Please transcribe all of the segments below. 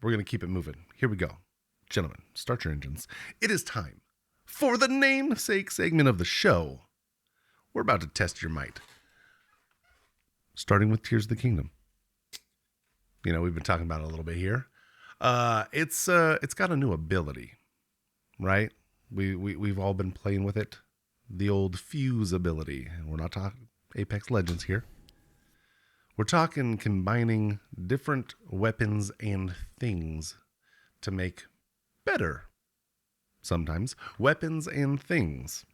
We're going to keep it moving. Here we go. Gentlemen, start your engines. It is time for the namesake segment of the show. We're about to test your might. Starting with Tears of the Kingdom. You know, we've been talking about it a little bit here. It's got a new ability, right? We've all been playing with it. The old fuse ability. And we're not talking Apex Legends here. We're talking combining different weapons and things to make better, sometimes, weapons and things.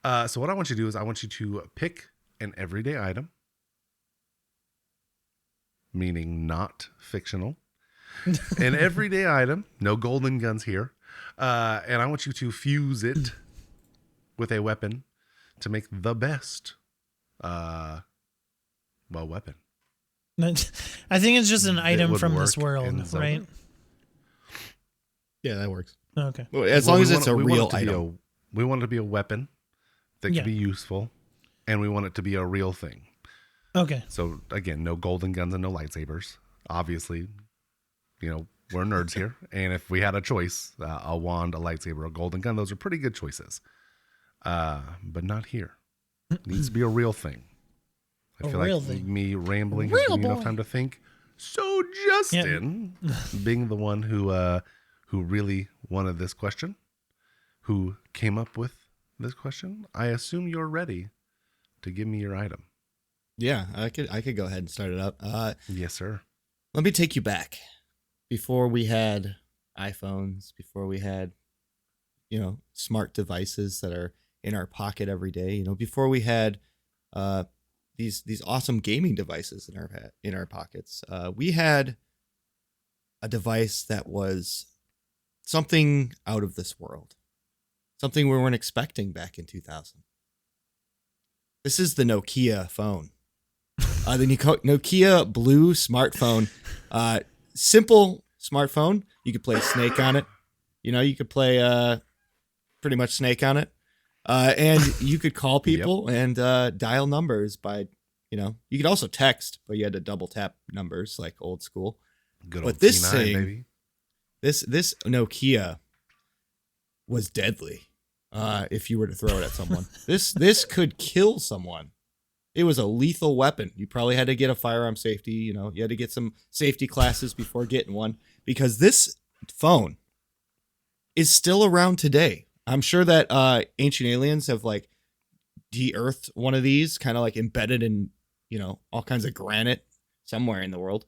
So what I want you to do is I want you to pick an everyday item, meaning not fictional. An everyday item, no golden guns here. And I want you to fuse it with a weapon to make the best, weapon. I think it's just an item from this world, right? Yeah, that works. Okay. Well, as long as it's a real item. We want it to be a weapon that can be useful, and we want it to be a real thing. Okay. So, again, no golden guns and no lightsabers. Obviously, you know, we're nerds here. And if we had a choice, a wand, a lightsaber, a golden gun, those are pretty good choices. But not here. It needs to be a real thing. I feel like me rambling has given me enough time to think. So Justin, being the one who really wanted this question, who came up with this question, I assume you're ready to give me your item. Yeah, I could go ahead and start it up. Yes, sir. Let me take you back. Before we had iPhones, before we had, you know, smart devices that are in our pocket every day, you know, before we had these awesome gaming devices in our pockets, we had a device that was something out of this world, something we weren't expecting back in 2000. This is the Nokia phone, the Nokia blue smartphone. Simple smartphone. You could play Snake on it. You know, you could play pretty much Snake on it. And you could call people and dial numbers by, you know, you could also text, but you had to double tap numbers like old school. Good but old this T9, thing, baby. this Nokia was deadly. If you were to throw it at someone, this could kill someone. It was a lethal weapon. You probably had to get a firearm safety. You know, you had to get some safety classes before getting one, because this phone is still around today. I'm sure that ancient aliens have like de-earthed one of these, kind of like embedded in, you know, all kinds of granite somewhere in the world,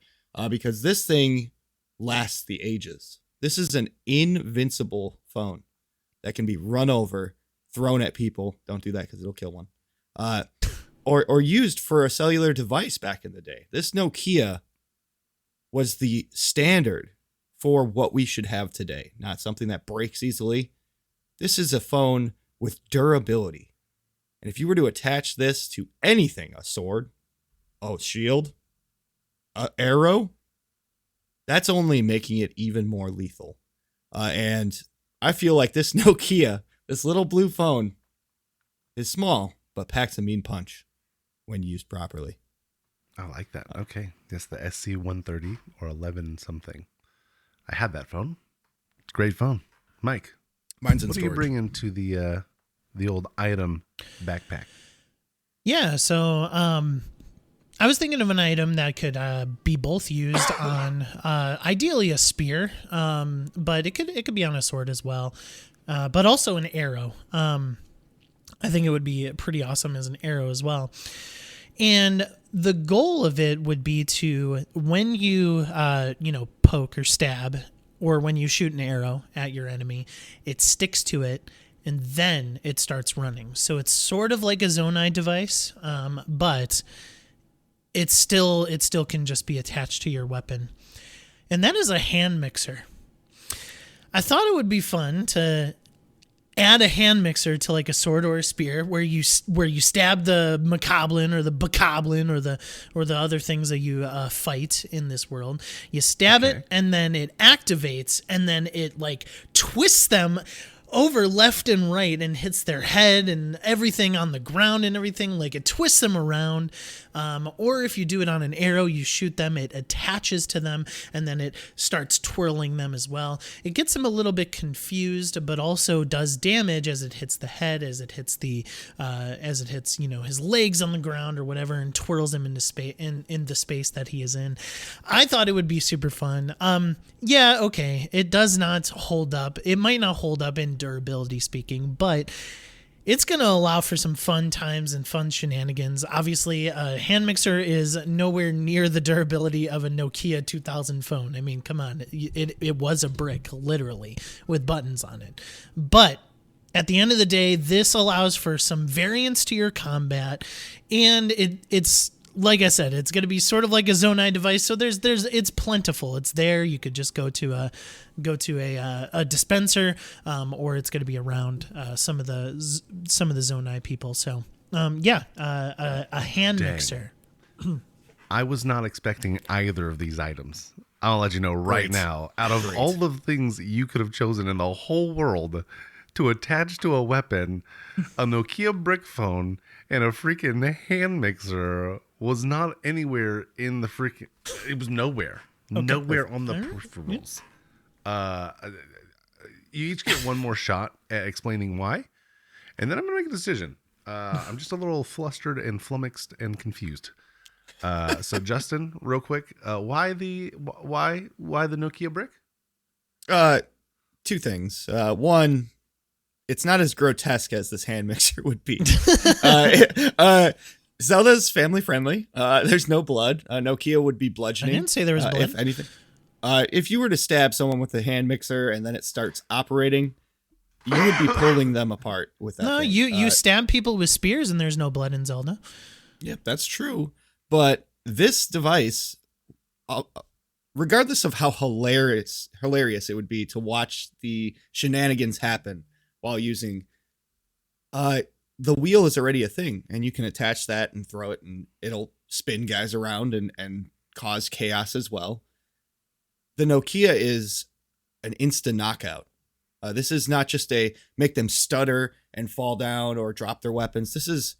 because this thing lasts the ages. This is an invincible phone that can be run over, thrown at people. Don't do that because it'll kill one. Or used for a cellular device back in the day. This Nokia was the standard for what we should have today, not something that breaks easily. This is a phone with durability. And if you were to attach this to anything, a sword, a shield, an arrow, that's only making it even more lethal. And I feel like this Nokia, this little blue phone, is small, but packs a mean punch when used properly. I like that. Okay. Yes, the SC130 or 11 something. I had that phone. Great phone. Mike. Mine's in what storage. What do you bring into the old item backpack? Yeah, so I was thinking of an item that could be both used on ideally a spear, but it could be on a sword as well, but also an arrow. I think it would be pretty awesome as an arrow as well. And the goal of it would be to, when you poke or stab, or when you shoot an arrow at your enemy, it sticks to it and then it starts running. So it's sort of like a Zonai device, but it still can just be attached to your weapon. And that is a hand mixer. I thought it would be fun to add a hand mixer to like a sword or a spear where you stab the macablin or the bokoblin or the other things that you fight in this world. You stab it and then it activates and then it like twists them over left and right and hits their head and everything on the ground and everything. Like, it twists them around. Or if you do it on an arrow, you shoot them, it attaches to them, and then it starts twirling them as well. It gets them a little bit confused, but also does damage as it hits the head, as it hits his legs on the ground or whatever, and twirls him into space in the space that he is in. I thought it would be super fun. Yeah, okay, it does not hold up. It might not hold up in durability speaking, but it's going to allow for some fun times and fun shenanigans. Obviously, a hand mixer is nowhere near the durability of a Nokia 2000 phone. I mean, come on. It was a brick, literally, with buttons on it. But at the end of the day, this allows for some variance to your combat, and it's like I said, it's going to be sort of like a Zonai device. So it's plentiful. It's there. You could just go to a dispenser, or it's going to be around some of the Zonai people. So a hand mixer. I was not expecting either of these items. I'll let you know right now. Out of all the things you could have chosen in the whole world to attach to a weapon, a Nokia brick phone and a freaking hand mixer was not anywhere in the freaking... It was nowhere. Okay. Nowhere on the peripherals. Yeah. You each get one more shot at explaining why, and then I'm going to make a decision. I'm just a little flustered and flummoxed and confused. So Justin, real quick, why the Nokia brick? Two things. One, it's not as grotesque as this hand mixer would be. Zelda's family friendly. There's no blood. Nokia would be bludgeoning. I didn't say there was blood. If anything, if you were to stab someone with a hand mixer and then it starts operating, you would be pulling them apart with that. No, thing. you stab people with spears and there's no blood in Zelda. Yep, that's true. But this device, regardless of how hilarious it would be to watch the shenanigans happen while using, the wheel is already a thing, and you can attach that and throw it, and it'll spin guys around and cause chaos as well. The Nokia is an instant knockout. This is not just a make them stutter and fall down or drop their weapons. This is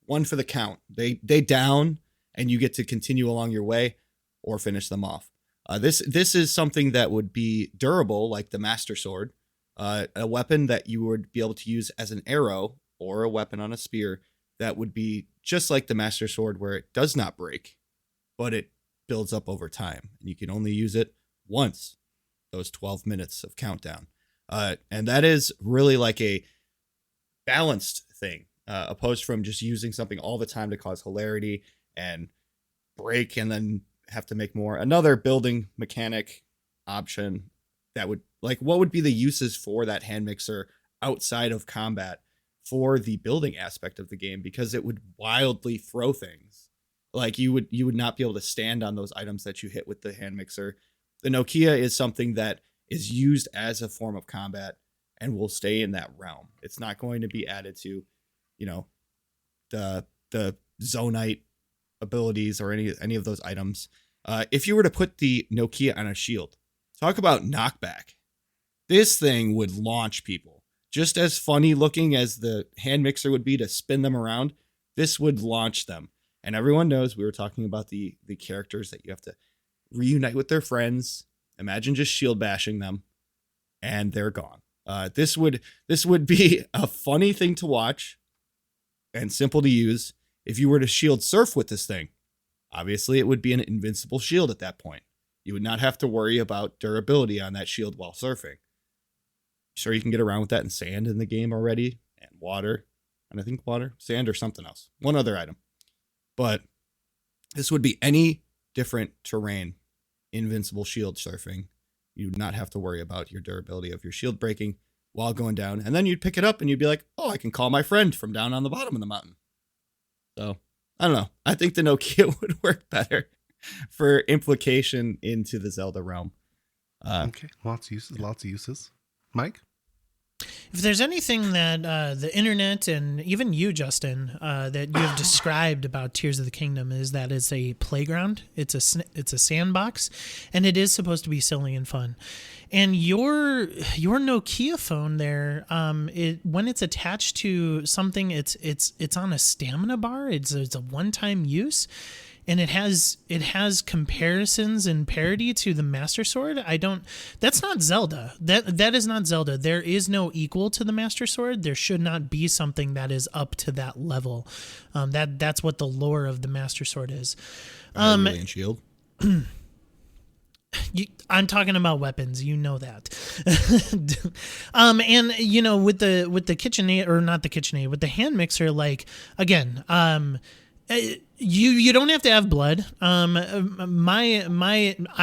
one for the count. They down, and you get to continue along your way or finish them off. This is something that would be durable, like the Master Sword, a weapon that you would be able to use as an arrow or a weapon on a spear that would be just like the Master Sword, where it does not break, but it builds up over time. And you can only use it once, those 12 minutes of countdown. And that is really like a balanced thing, opposed from just using something all the time to cause hilarity and break and then have to make more. Another building mechanic option that would, like, what would be the uses for that hand mixer outside of combat for the building aspect of the game? Because it would wildly throw things. Like, you would not be able to stand on those items that you hit with the hand mixer. The Nokia is something that is used as a form of combat and will stay in that realm. It's not going to be added to, the Zonite abilities or any of those items. If you were to put the Nokia on a shield, talk about knockback. This thing would launch people. Just as funny looking as the hand mixer would be to spin them around, this would launch them. And everyone knows we were talking about the characters that you have to reunite with their friends. Imagine just shield bashing them, and they're gone. This would be a funny thing to watch and simple to use. If you were to shield surf with this thing, obviously it would be an invincible shield at that point. You would not have to worry about durability on that shield while surfing. Sure, you can get around with that in sand in the game already, and water, and I think water, sand, or something else. One other item. But this would be any different terrain, invincible shield surfing. You would not have to worry about your durability of your shield breaking while going down. And then you'd pick it up and you'd be like, oh, I can call my friend from down on the bottom of the mountain. So, I don't know. I think the Nokia would work better for implication into the Zelda realm. Okay, lots of uses. Mike? if there's anything that the internet and even you, Justin, that you have described about Tears of the Kingdom is that it's a playground, it's a sandbox, and it is supposed to be silly and fun. And your Nokia phone there, when it's attached to something, it's on a stamina bar. It's a one-time use. And it has comparisons and parity to the Master Sword. That's not Zelda. That is not Zelda. There is no equal to the Master Sword. There should not be something that is up to that level. That's what the lore of the Master Sword is. Hylian shield. I'm talking about weapons, you know that. And with the KitchenAid, or not the KitchenAid, with the hand mixer, like, again, you don't have to have blood. I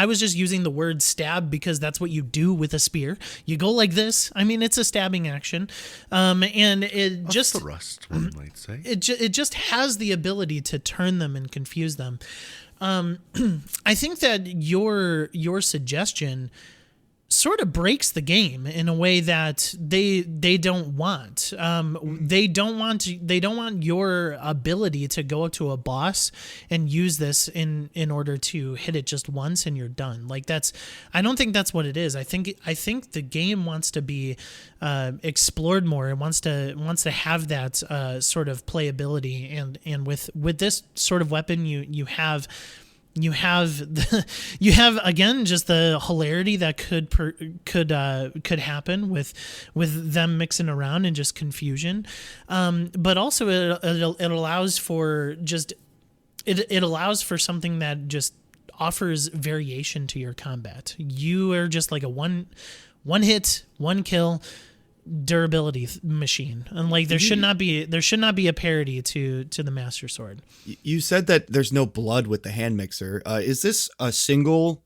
was just using the word stab because that's what you do with a spear. You go like this. I mean, it's a stabbing action, and it just thrust, one might say. It just has the ability to turn them and confuse them. I think that your suggestion sort of breaks the game in a way that they don't want. They don't want your ability to go up to a boss and use this in order to hit it just once and you're done. Like, I don't think that's what it is. I think the game wants to be explored more. It wants to have that sort of playability, and with this sort of weapon you have again just the hilarity that could happen with them mixing around and just confusion, but also it allows for it allows for something that just offers variation to your combat. You are just like a one hit, one kill durability machine, and like there should not be a parity to the Master Sword. You said that there's no blood with the hand mixer. Is this a single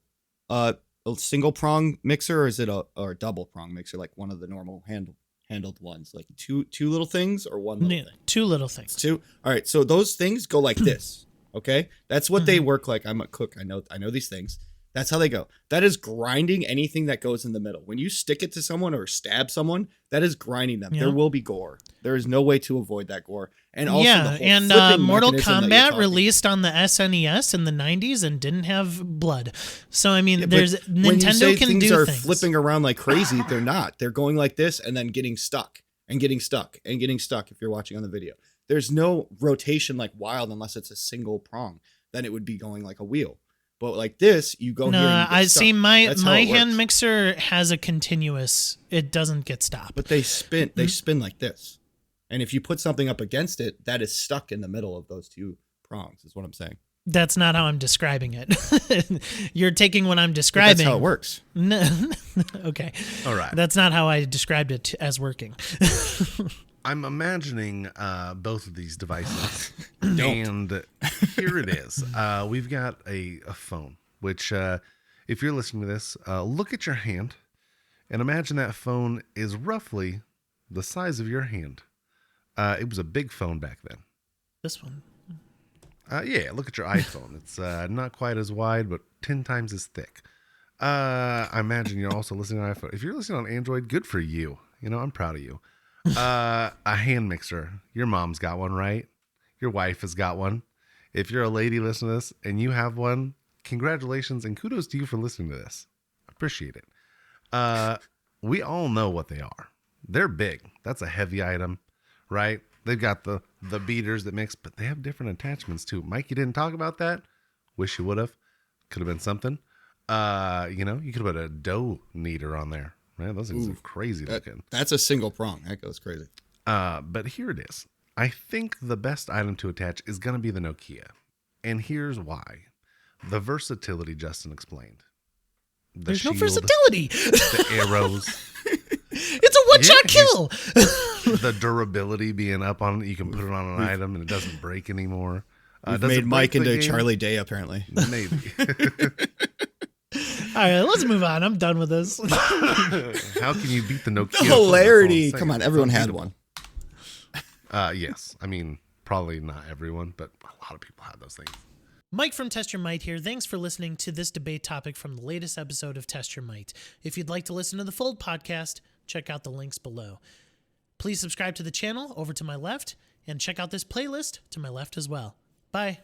prong mixer, or is it a double prong mixer, like one of the normal handled ones, like two little things, or one little thing? Two little things. Two. All right. So those things go like this. Okay, that's what they work like. I'm a cook. I know these things. That's how they go. That is grinding anything that goes in the middle. When you stick it to someone or stab someone, that is grinding them. Yeah. There will be gore. There is no way to avoid that gore. And also Mortal Kombat released on the SNES in the 90s and didn't have blood. So I mean, Nintendo can do things. Things are flipping around like crazy. They're not. They're going like this and then getting stuck and getting stuck and getting stuck. If you're watching on the video, there's no rotation like wild unless it's a single prong. Then it would be going like a wheel. But like this, you go here and you get stuck. See my hand mixer has a continuous. It doesn't get stopped. But they spin. They spin like this, and if you put something up against it, that is stuck in the middle of those two prongs. Is what I'm saying. That's not how I'm describing it. You're taking what I'm describing. But that's how it works. No. Okay. All right. That's not how I described it as working. I'm imagining both of these devices, and here it is. We've got a phone, which if you're listening to this, look at your hand and imagine that phone is roughly the size of your hand. It was a big phone back then. This one? Yeah, look at your iPhone. It's not quite as wide, but 10 times as thick. I imagine you're also listening on iPhone. If you're listening on Android, good for you. I'm proud of you. A hand mixer. Your mom's got one, right? Your wife has got one. If you're a lady listening to this and you have one, congratulations and kudos to you for listening to this. Appreciate it. We all know what they are. They're big. That's a heavy item, right? They've got the beaters that mix, but they have different attachments too. Mike, you didn't talk about that. Wish you would have. Could have been something. You could have put a dough kneader on there. Man, those things are crazy looking. That's a single prong. That goes crazy. But here it is. I think the best item to attach is going to be the Nokia. And here's why. The versatility Justin explained. There's shield, no versatility. The arrows. It's a one-shot kill. The durability being up on it. You can put it on an item and it doesn't break anymore. We've made Mike into Charlie Day, apparently. Maybe. All right, let's move on. I'm done with this. How can you beat the Nokia? The hilarity. Come on, everyone had one. Yes. I mean, probably not everyone, but a lot of people had those things. Mike from Test Your Might here. Thanks for listening to this debate topic from the latest episode of Test Your Might. If you'd like to listen to the full podcast, check out the links below. Please subscribe to the channel over to my left and check out this playlist to my left as well. Bye.